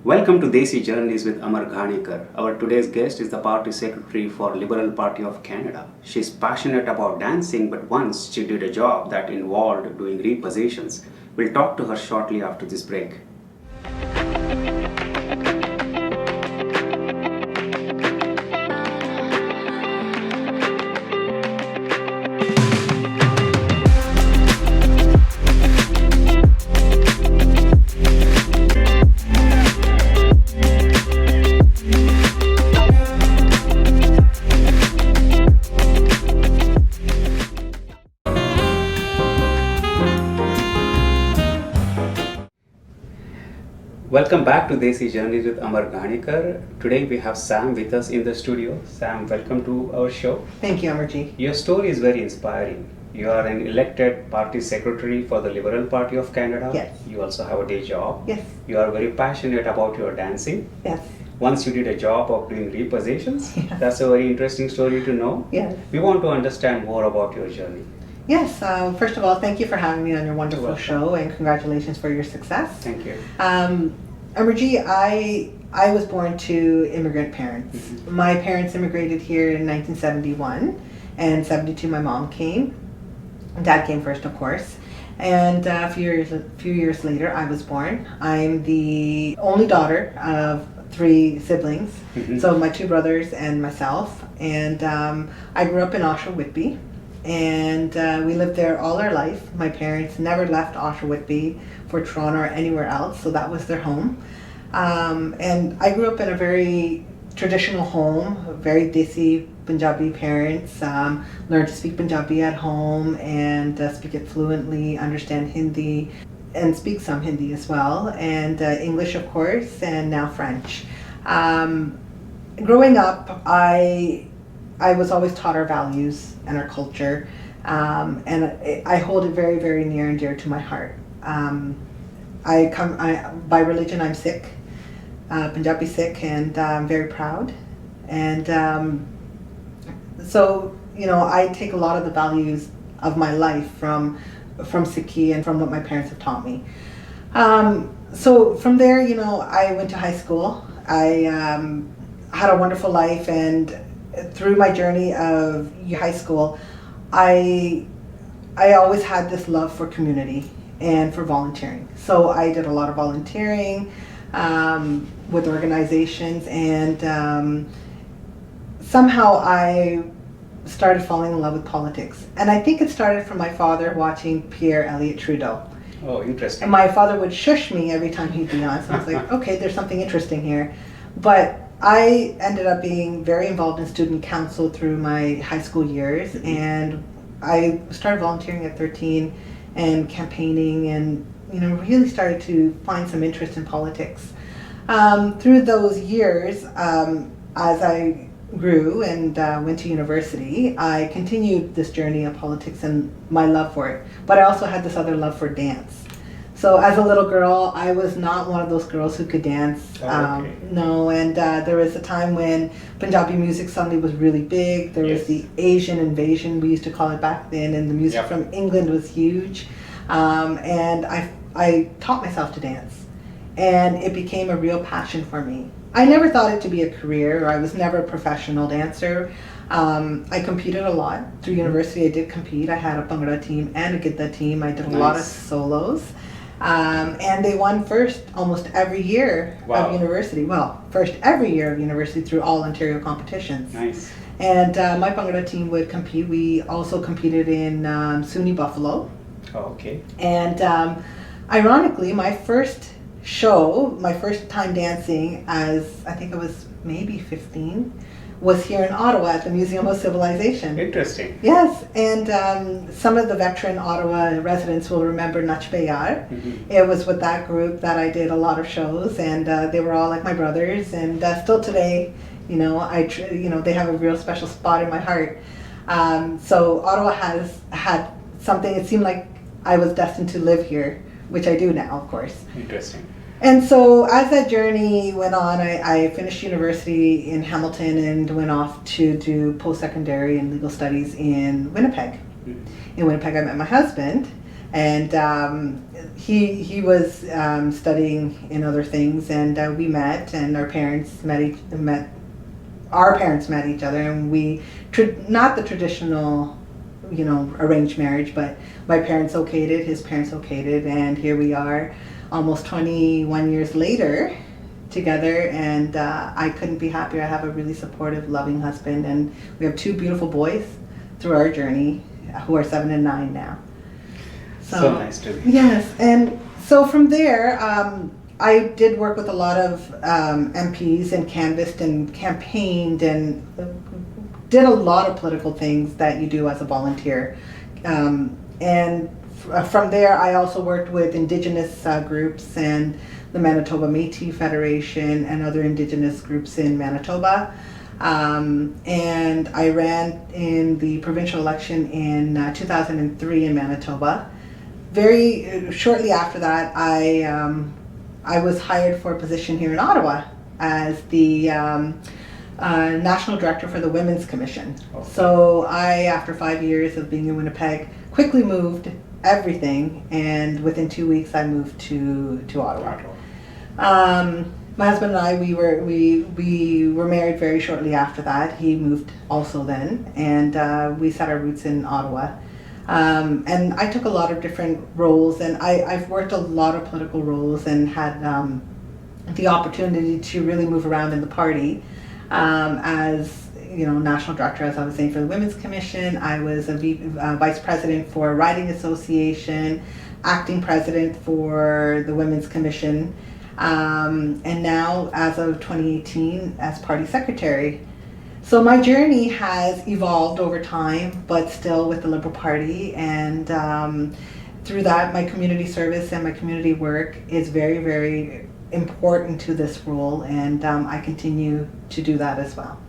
Welcome to Desi Journeys with Amar Ghanikar. Our today's guest is the party secretary for Liberal Party of Canada. She's passionate about dancing, but once she did a job that involved doing repositions. We'll talk to her shortly after this break. Welcome back to Desi Journeys with Amar Ghanikar. Today we have Sam with us in the studio. Sam, welcome to our show. Thank you, Amarji. Your story is very inspiring. You are an elected party secretary for the Liberal Party of Canada. Yes. You also have a day job. Yes. You are very passionate about your dancing. Yes. Once you did a job of doing repositions. Yes. That's a very interesting story to know. Yes. We want to understand more about your journey. Yes. First of all, thank you for having me on your wonderful welcome. show, and congratulations for your success. Thank you. Amarji, I was born to immigrant parents. Mm-hmm. My parents immigrated here in 1971, and 72 my mom came. Dad came first, of course. And a few years later, I was born. I'm the only daughter of 3 siblings, Mm-hmm. so my 2 brothers and myself. And I grew up in Oshawa Whitby, and we lived there all our life. My parents never left Oshawa Whitby for Toronto or anywhere else, so that was their home. And I grew up in a very traditional home, very Desi Punjabi parents, learned to speak Punjabi at home and speak it fluently, understand Hindi, and speak some Hindi as well, and English, of course, and now French. Growing up, I was always taught our values and our culture, and I hold it very, very near and dear to my heart. By religion, I'm Sikh, Punjabi Sikh, and I'm very proud. And so, I take a lot of the values of my life from Sikhi and from what my parents have taught me. So from there, I went to high school. I had a wonderful life, and through my journey of high school, I always had this love for community and for volunteering. So I did a lot of volunteering with organizations, and somehow I started falling in love with politics. And I think it started from my father watching Pierre Elliott Trudeau. Oh, interesting. And my father would shush me every time he'd be on, so I was like, okay, there's something interesting here. But I ended up being very involved in student council through my high school years, and I started volunteering at 13 and campaigning, and really started to find some interest in politics. Through those years, as I grew and went to university, I continued this journey of politics and my love for it. But I also had this other love for dance. So as a little girl, I was not one of those girls who could dance. Okay. No, and there was a time when Punjabi music suddenly was really big. There was Yes. the Asian invasion, we used to call it back then, and the music Yep. from England was huge. And I taught myself to dance, and it became a real passion for me. I never thought it to be a career, or I was never a professional dancer. I competed a lot. Through university, I did compete. I had a Bhangra team and a Gidda team. I did a lot of Nice. solos. And they won first almost every year Wow. of university. Well, first every year of university through all Ontario competitions. Nice. And my Bhangra team would compete. We also competed in SUNY Buffalo. Oh, okay. And ironically, my first show, my first time dancing as, I think I was maybe 15, was here in Ottawa at the Museum of Civilization. Interesting. Yes, and some of the veteran Ottawa residents will remember Nach Bayar. Mm-hmm. It was with that group that I did a lot of shows, and they were all like my brothers, and still today, they have a real special spot in my heart. So Ottawa has had something. It seemed like I was destined to live here, which I do now, of course. Interesting. And so as that journey went on, I finished university in Hamilton and went off to do post-secondary and legal studies in Winnipeg. Mhm. In Winnipeg, I met my husband, And he was studying in other things, and we met, and our parents met each other, and we not the traditional, arranged marriage, but my parents okayed it, his parents okayed it, and here we are, almost 21 years later, together, and I couldn't be happier. I have a really supportive, loving husband, and we have two beautiful boys through our journey, who are 7 and 9 now. So nice to be. Yes, and so from there, I did work with a lot of MPs and canvassed and campaigned and did a lot of political things that you do as a volunteer. From there, I also worked with Indigenous groups and the Manitoba Métis Federation and other Indigenous groups in Manitoba. And I ran in the provincial election in 2003 in Manitoba. Very shortly after that, I was hired for a position here in Ottawa as the National Director for the Women's Commission. Okay. So after 5 years of being in Winnipeg, quickly moved everything, and within 2 weeks I moved to Ottawa. My husband and I, we were married very shortly after that. He moved also then, and we set our roots in Ottawa. And I took a lot of different roles, and I've worked a lot of political roles and had the opportunity to really move around in the party. As national director, as I was saying, for the Women's Commission. I was a vice president for a riding association, acting president for the Women's Commission, and now, as of 2018, as party secretary. So my journey has evolved over time, but still with the Liberal Party, and through that, my community service and my community work is very, very important to this role, and I continue to do that as well.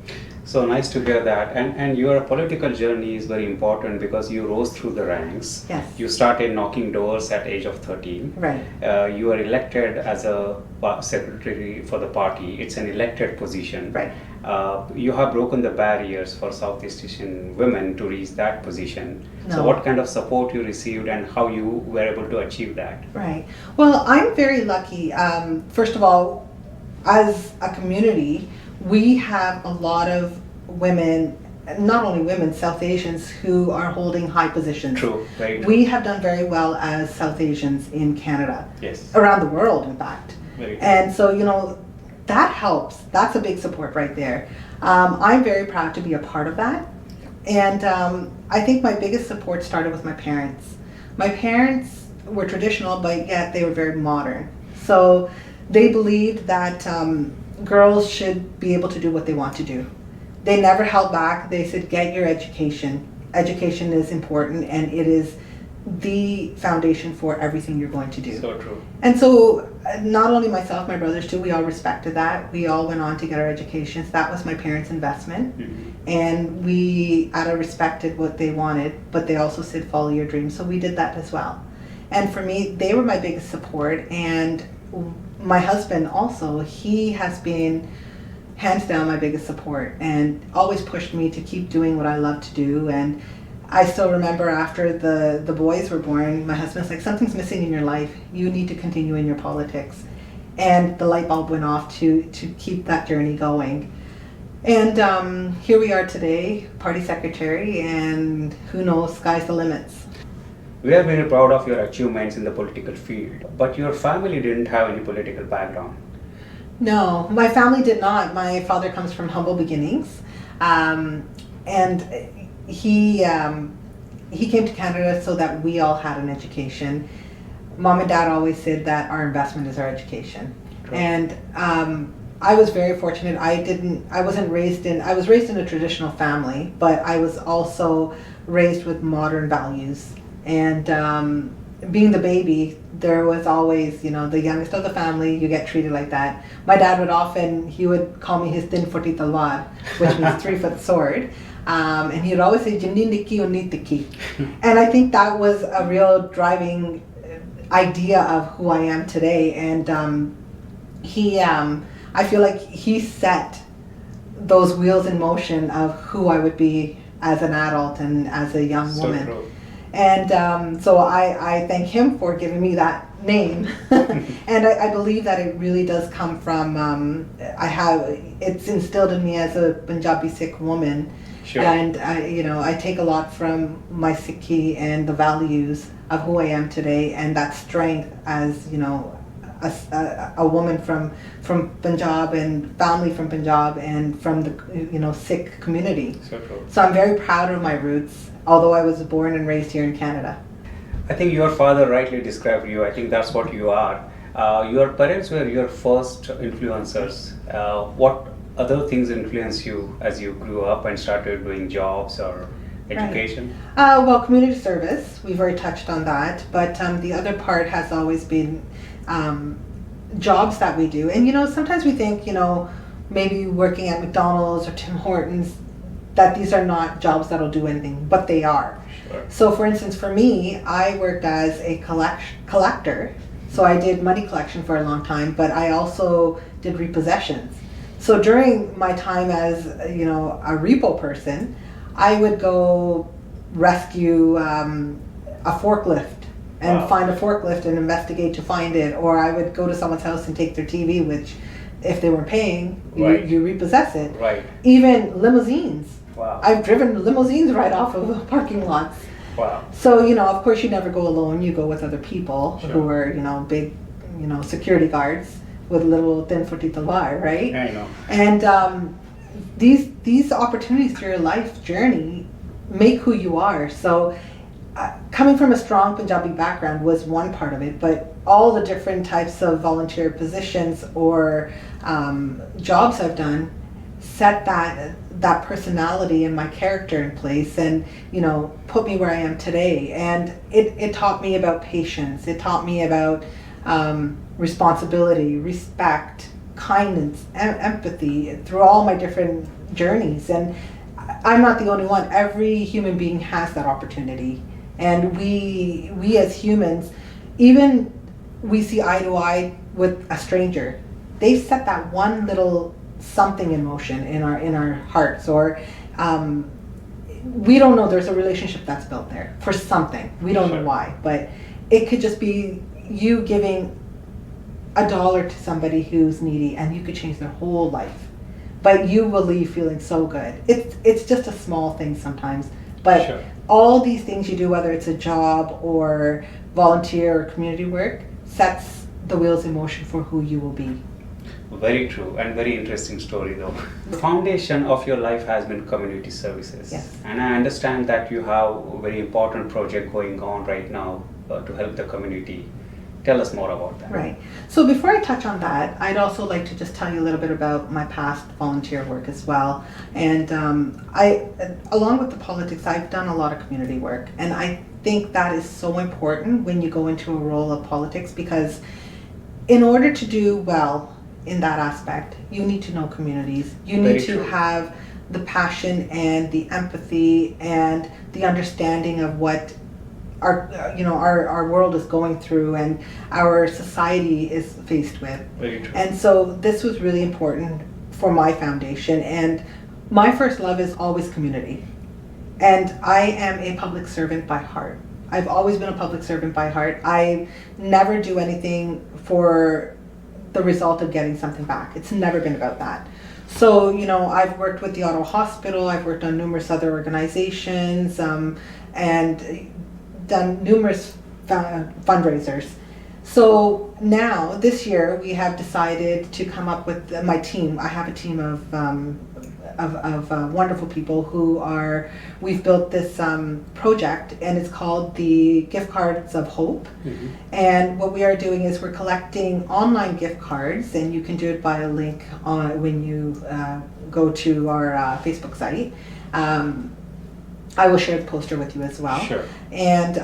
So nice to hear that. And your political journey is very important because you rose through the ranks. Yes. You started knocking doors at age of 13. Right. You were elected as a secretary for the party. It's an elected position. Right. You have broken the barriers for Southeast Asian women to reach that position. No. So what kind of support you received and how you were able to achieve that? Right. Well, I'm very lucky. First of all, as a community, we have a lot of women, not only women, South Asians, who are holding high positions. True, very true. We have done very well as South Asians in Canada. Yes. Around the world, in fact. Very true. And so, that helps. That's a big support right there. I'm very proud to be a part of that. And I think my biggest support started with my parents. My parents were traditional, but yet they were very modern. So they believed that girls should be able to do what they want to do. They never held back. They said, get your education. Education is important, and it is the foundation for everything you're going to do. So true. And so not only myself, my brothers too, we all respected that. We all went on to get our educations. That was my parents' investment. Mm-hmm. And we respected what they wanted, but they also said, follow your dreams. So we did that as well. And for me, they were my biggest support. And my husband also, he has been hands down my biggest support and always pushed me to keep doing what I love to do. And I still remember after the boys were born, my husband's like, something's missing in your life. You need to continue in your politics. And the light bulb went off to keep that journey going. And here we are today, party secretary, and who knows, sky's the limits. We are very proud of your achievements in the political field, but your family didn't have any political background. No, my family did not. My father comes from humble beginnings, and he came to Canada so that we all had an education. Mom and Dad always said that our investment is our education. True. And I was very fortunate. I was raised in a traditional family, but I was also raised with modern values. And being the baby, there was always, the youngest of the family, you get treated like that. My dad he would call me his tin-footy talwar, which means 3-foot sword. And he would always say, "Jinindiki or nitiki." And I think that was a real driving idea of who I am today. And I feel like he set those wheels in motion of who I would be as an adult and as a young woman. So true. And so I thank him for giving me that name. And I believe that it really does come from, it's instilled in me as a Punjabi Sikh woman. Sure. And I take a lot from my Sikhi and the values of who I am today, and that strength as, a woman from Punjab and family from Punjab and from the Sikh community. So true. So I'm very proud of my roots, although I was born and raised here in Canada. I think your father rightly described you. I think that's what you are. Your parents were your first influencers. What other things influenced you as you grew up and started doing jobs or education? Well, community service, we've already touched on that, but the other part has always been jobs that we do. And sometimes we think, maybe working at McDonald's or Tim Hortons, that these are not jobs that'll do anything, but they are. Sure. So for instance, for me, I worked as a collector. So I did money collection for a long time, but I also did repossessions. So during my time as, a repo person, I would go rescue a forklift and Wow. find a forklift and investigate to find it. Or I would go to someone's house and take their TV, which if they weren't paying, Right. you repossess it. Right. Even limousines. Wow. I've driven limousines right off of parking lots. Wow. So, of course you never go alone. You go with other people Sure. who are, big, security guards with little thin footy talwar, right? I know. And these opportunities through your life journey make who you are. So coming from a strong Punjabi background was one part of it, but all the different types of volunteer positions or jobs I've done set that personality and my character in place, and put me where I am today. And it taught me about patience. It taught me about responsibility, respect, kindness, empathy through all my different journeys. And I'm not the only one. Every human being has that opportunity. And we as humans, even we see eye to eye with a stranger, they set that one little something in motion in our hearts, or we don't know, there's a relationship that's built there for something. We don't know why, but it could just be you giving $1 to somebody who's needy, and you could change their whole life. But you will leave feeling so good. It's just a small thing sometimes, but Sure. all these things you do, whether it's a job or volunteer or community work, sets the wheels in motion for who you will be. Very true, and very interesting story though. The foundation of your life has been community services. Yes. And I understand that you have a very important project going on right now to help the community. Tell us more about that. Right. So before I touch on that, I'd also like to just tell you a little bit about my past volunteer work as well. And along with the politics, I've done a lot of community work. And I think that is so important when you go into a role of politics, because in order to do well in that aspect, you need to know communities. You Very need to true. have the passion and the empathy and the understanding of what our world is going through and our society is faced with. Very true. And so this was really important for my foundation, and my first love is always community. And I am a public servant by heart. I've always been a public servant by heart. I never do anything for the result of getting something back. It's never been about that. So, I've worked with the Ottawa Hospital, I've worked on numerous other organizations, and done numerous fundraisers. So now, this year, we have decided to come up with my team. I have a team of wonderful people we've built this project, and it's called the Gift Cards of Hope. Mhm. And what we are doing is we're collecting online gift cards, and you can do it by a link when you go to our Facebook site. I will share the poster with you as well. Sure. And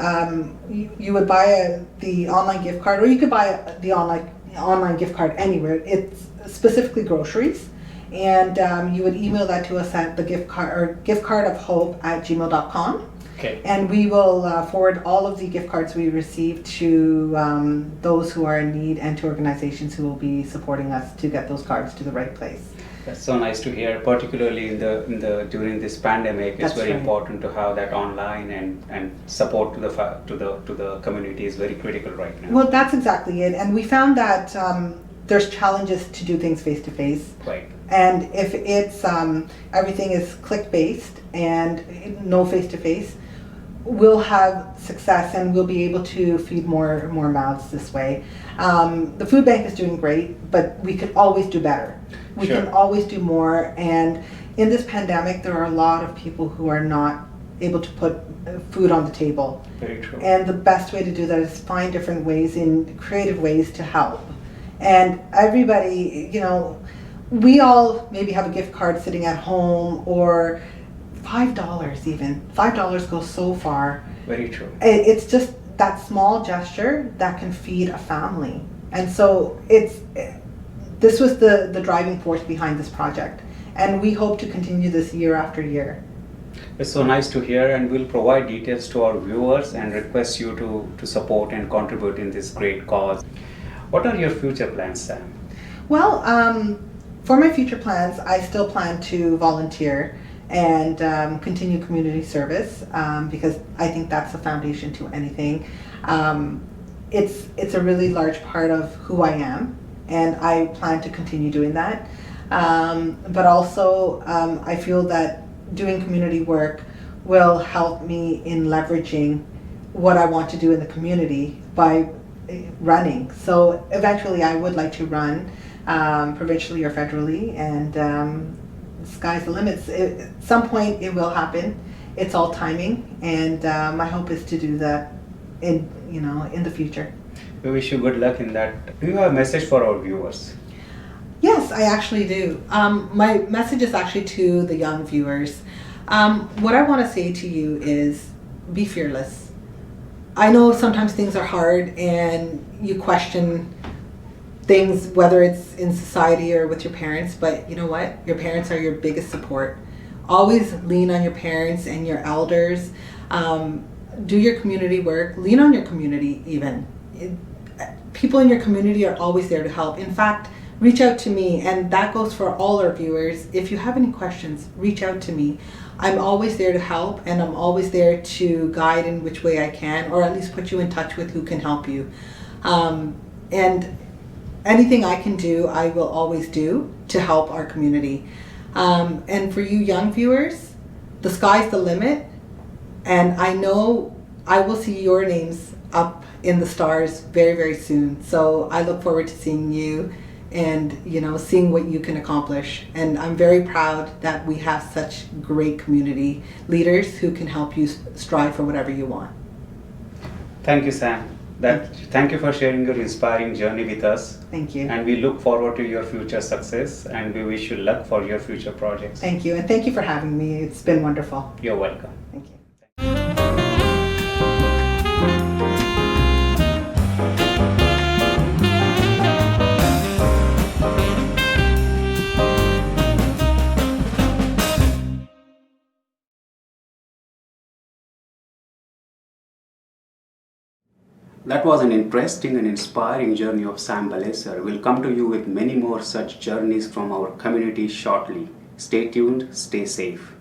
you would buy the online gift card, or you could buy the online gift card anywhere. It's specifically groceries. And you would email that to us at the gift card of hope at gmail.com. Okay. And we will forward all of the gift cards we receive to those who are in need and to organizations who will be supporting us to get those cards to the right place. That's so nice to hear, particularly in the during this pandemic. It's That's very right. important to have that online and support to the community is very critical right now. Well, that's exactly it. And we found that there's challenges to do things face to face. Right. And if it's everything is click based and no face to face, we'll have success and we'll be able to feed more mouths this way. The food bank is doing great, but we could always do better. We Sure. can always do more. And in this pandemic, there are a lot of people who are not able to put food on the table. Very true. And the best way to do that is find different ways, in creative ways to help. And everybody, you know, we all maybe have a gift card sitting at home, or $5 even. $5 goes so far. Very true. It's just that small gesture that can feed a family. And so this was the driving force behind this project. And we hope to continue this year after year. It's so nice to hear, and we'll provide details to our viewers and request you to support and contribute in this great cause. What are your future plans, Sam? Well, for my future plans, I still plan to volunteer and continue community service because I think that's the foundation to anything. It's a really large part of who I am, and I plan to continue doing that. But also, I feel that doing community work will help me in leveraging what I want to do in the community by running. So eventually I would like to run provincially or federally, and the sky's the limit. At some point it will happen. It's all timing, and my hope is to do that in the future. We wish you good luck in that. Do you have a message for our viewers? Yes, I actually do. My message is actually to the young viewers. What I want to say to you is be fearless. I know sometimes things are hard and you question things, whether it's in society or with your parents, but you know what? Your parents are your biggest support. Always lean on your parents and your elders. Do your community work. Lean on your community even. People in your community are always there to help. In fact, reach out to me, and that goes for all our viewers. If you have any questions, reach out to me. I'm always there to help, and I'm always there to guide in which way I can, or at least put you in touch with who can help you. And anything I can do, I will always do to help our community. And for you young viewers, the sky's the limit, and I know I will see your names up in the stars very, very soon. So I look forward to seeing you and seeing what you can accomplish. And I'm very proud that we have such great community leaders who can help you strive for whatever you want. Thank you, Sam. Thank you for sharing your inspiring journey with us. Thank you. And we look forward to your future success, and we wish you luck for your future projects. Thank you, and thank you for having me. It's been wonderful. You're welcome. Thank you. That was an interesting and inspiring journey of Sam Balesar. We'll come to you with many more such journeys from our community shortly. Stay tuned, stay safe.